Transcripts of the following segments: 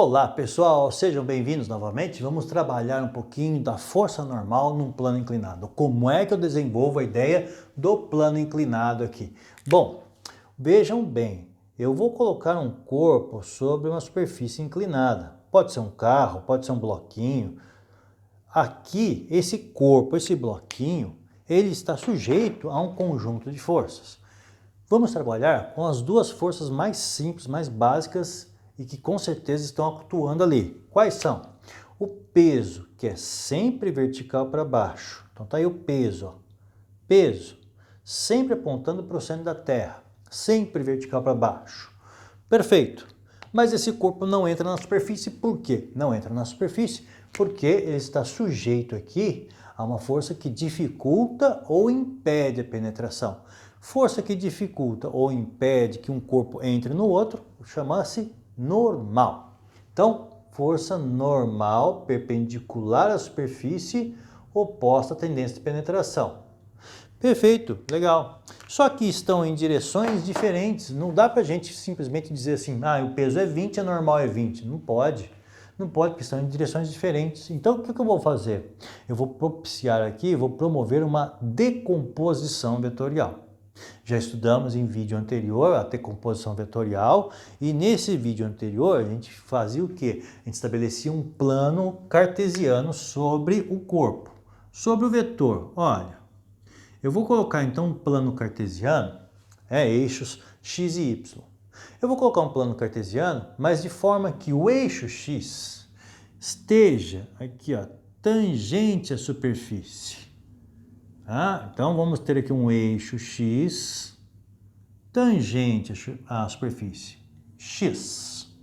Olá pessoal, sejam bem-vindos novamente. Vamos trabalhar um pouquinho da força normal num plano inclinado. Como é que eu desenvolvo a ideia do plano inclinado aqui? Bom, vejam bem, eu vou colocar um corpo sobre uma superfície inclinada. Pode ser um carro, pode ser um bloquinho. Aqui, esse corpo, esse bloquinho, ele está sujeito a um conjunto de forças. Vamos trabalhar com as duas forças mais simples, mais básicas e que com certeza estão atuando ali. Quais são? O peso, que é sempre vertical para baixo. Então tá aí o peso, ó. Peso, sempre apontando para o centro da Terra, sempre vertical para baixo. Perfeito. Mas esse corpo não entra na superfície. Por quê? Não entra na superfície porque ele está sujeito aqui a uma força que dificulta ou impede a penetração. Força que dificulta ou impede que um corpo entre no outro chama-se normal. Então, força normal perpendicular à superfície oposta à tendência de penetração. Perfeito, legal. Só que estão em direções diferentes. Não dá para a gente simplesmente dizer assim, o peso é 20, a normal é 20. Não pode. Não pode, porque estão em direções diferentes. Então, o que eu vou fazer? Eu vou propiciar aqui, vou promover uma decomposição vetorial. Já estudamos em vídeo anterior a decomposição vetorial e nesse vídeo anterior a gente fazia o quê? A gente estabelecia um plano cartesiano sobre o corpo, sobre o vetor. Olha, eu vou colocar então um plano cartesiano, eixos x e y. Eu vou colocar um plano cartesiano, mas de forma que o eixo x esteja aqui, ó, tangente à superfície. Então vamos ter aqui um eixo x tangente à superfície x.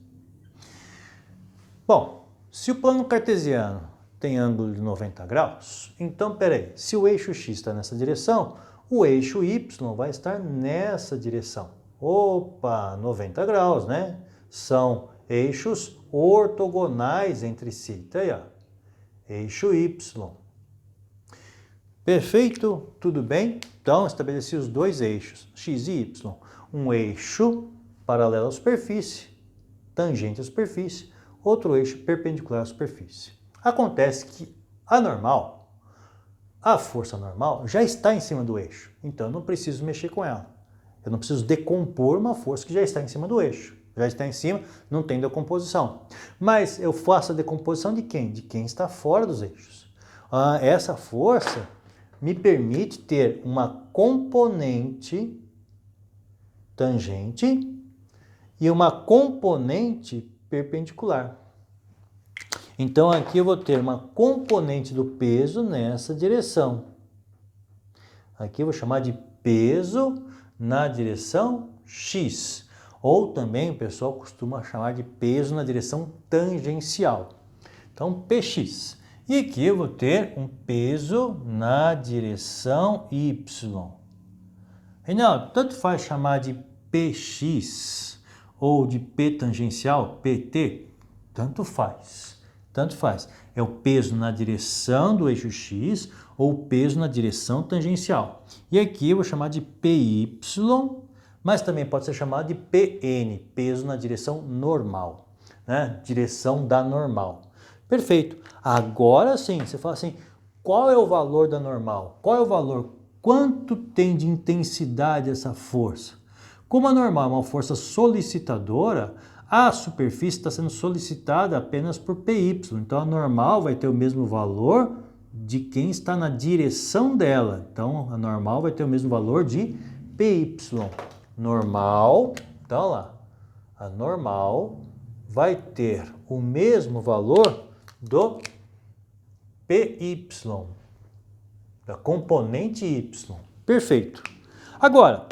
Bom, se o plano cartesiano tem ângulo de 90 graus, então peraí, se o eixo x está nessa direção, o eixo y vai estar nessa direção. Opa, 90 graus, né? São eixos ortogonais entre si. Tá aí, ó. Eixo y. Perfeito? Tudo bem? Então, estabeleci os dois eixos, x e y. Um eixo paralelo à superfície, tangente à superfície, outro eixo perpendicular à superfície. Acontece que a força normal, já está em cima do eixo, então eu não preciso mexer com ela. Eu não preciso decompor uma força que já está em cima do eixo. Já está em cima, não tem decomposição. Mas eu faço a decomposição de quem? De quem está fora dos eixos. Essa força me permite ter uma componente tangente e uma componente perpendicular. Então aqui eu vou ter uma componente do peso nessa direção. Aqui eu vou chamar de peso na direção x. Ou também o pessoal costuma chamar de peso na direção tangencial. Então px. E aqui eu vou ter um peso na direção y. Reinaldo, tanto faz chamar de px ou de p tangencial, pt? Tanto faz. Tanto faz. É o peso na direção do eixo x ou o peso na direção tangencial. E aqui eu vou chamar de py, mas também pode ser chamado de pn, peso na direção normal, né? Direção da normal. Perfeito. Agora sim, você fala assim, qual é o valor da normal? Qual é o valor? Quanto tem de intensidade essa força? Como a normal é uma força solicitadora, a superfície está sendo solicitada apenas por PY. Então a normal vai ter o mesmo valor de quem está na direção dela. Então a normal vai ter o mesmo valor de PY. Normal, então lá, a normal vai ter o mesmo valor do PY, da componente Y. Perfeito. Agora,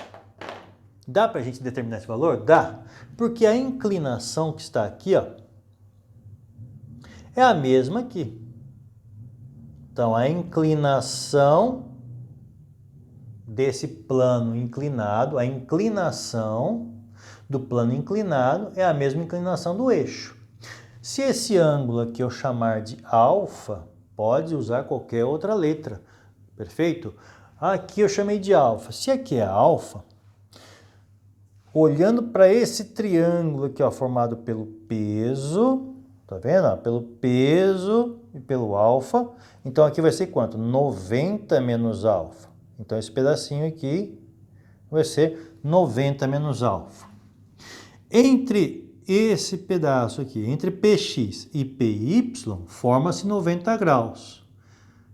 dá para a gente determinar esse valor? Dá, porque a inclinação que está aqui, ó, é a mesma aqui. Então, a inclinação desse plano inclinado, a inclinação do plano inclinado é a mesma inclinação do eixo. Se esse ângulo aqui eu chamar de alfa, pode usar qualquer outra letra, perfeito? Aqui eu chamei de alfa. Se aqui é alfa, olhando para esse triângulo aqui, ó, formado pelo peso, Tá vendo? Ó, pelo peso e pelo alfa. Então aqui vai ser quanto? 90 menos alfa. Então esse pedacinho aqui vai ser 90 menos alfa. Entre esse pedaço aqui, entre Px e Py, forma-se 90 graus.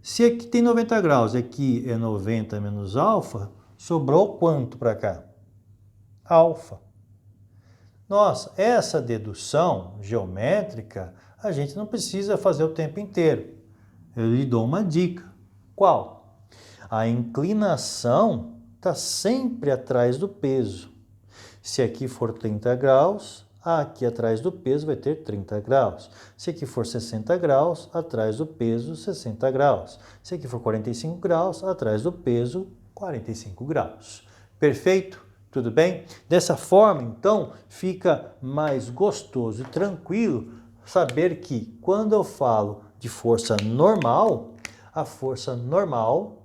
Se aqui tem 90 graus e aqui é 90 menos alfa, sobrou quanto para cá? Alfa. Nossa, essa dedução geométrica a gente não precisa fazer o tempo inteiro. Eu lhe dou uma dica. Qual? A inclinação está sempre atrás do peso. Se aqui for 30 graus, aqui atrás do peso vai ter 30 graus. Se aqui for 60 graus, atrás do peso, 60 graus. Se aqui for 45 graus, atrás do peso, 45 graus. Perfeito? Tudo bem? Dessa forma, então, fica mais gostoso e tranquilo saber que quando eu falo de força normal, a força normal,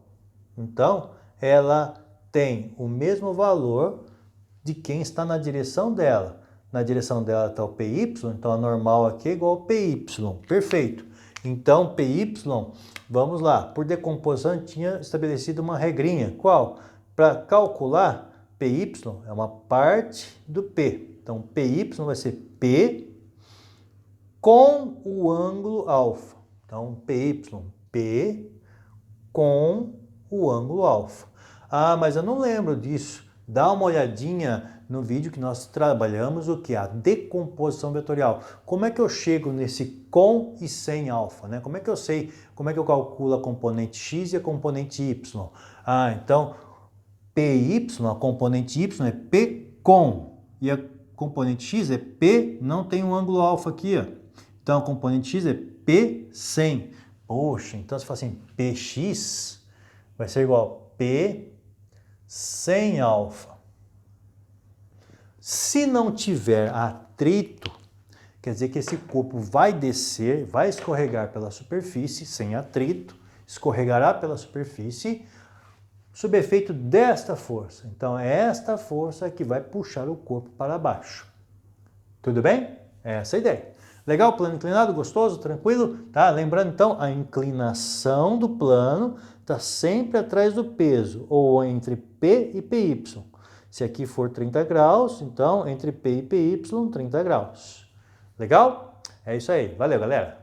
então, ela tem o mesmo valor de quem está na direção dela. Na direção dela está o PY, então a normal aqui é igual ao PY. Perfeito. Então, PY, vamos lá, por decomposição eu tinha estabelecido uma regrinha. Qual? Para calcular, PY é uma parte do P. Então, PY vai ser P com o ângulo alfa. Então, PY, P com o ângulo alfa. Ah, mas eu não lembro disso. Dá uma olhadinha no vídeo que nós trabalhamos o que? A decomposição vetorial. Como é que eu chego nesse com e sem alfa, né? Como é que eu sei, como é que eu calculo a componente x e a componente y? Ah, então, PY, a componente y é P com, e a componente x é P, não tem um ângulo alfa aqui, ó. Então, a componente x é P sem. Poxa, então se fala assim, PX vai ser igual a P sem alfa. Se não tiver atrito, quer dizer que esse corpo vai descer, vai escorregar pela superfície, sem atrito, escorregará pela superfície, sob efeito desta força. Então, é esta força que vai puxar o corpo para baixo. Tudo bem? Essa é a ideia. Legal? Plano inclinado, gostoso, tranquilo? Tá? Lembrando, então, a inclinação do plano está sempre atrás do peso, ou entre P e PY. Se aqui for 30 graus, então, entre P e PY, 30 graus. Legal? É isso aí. Valeu, galera!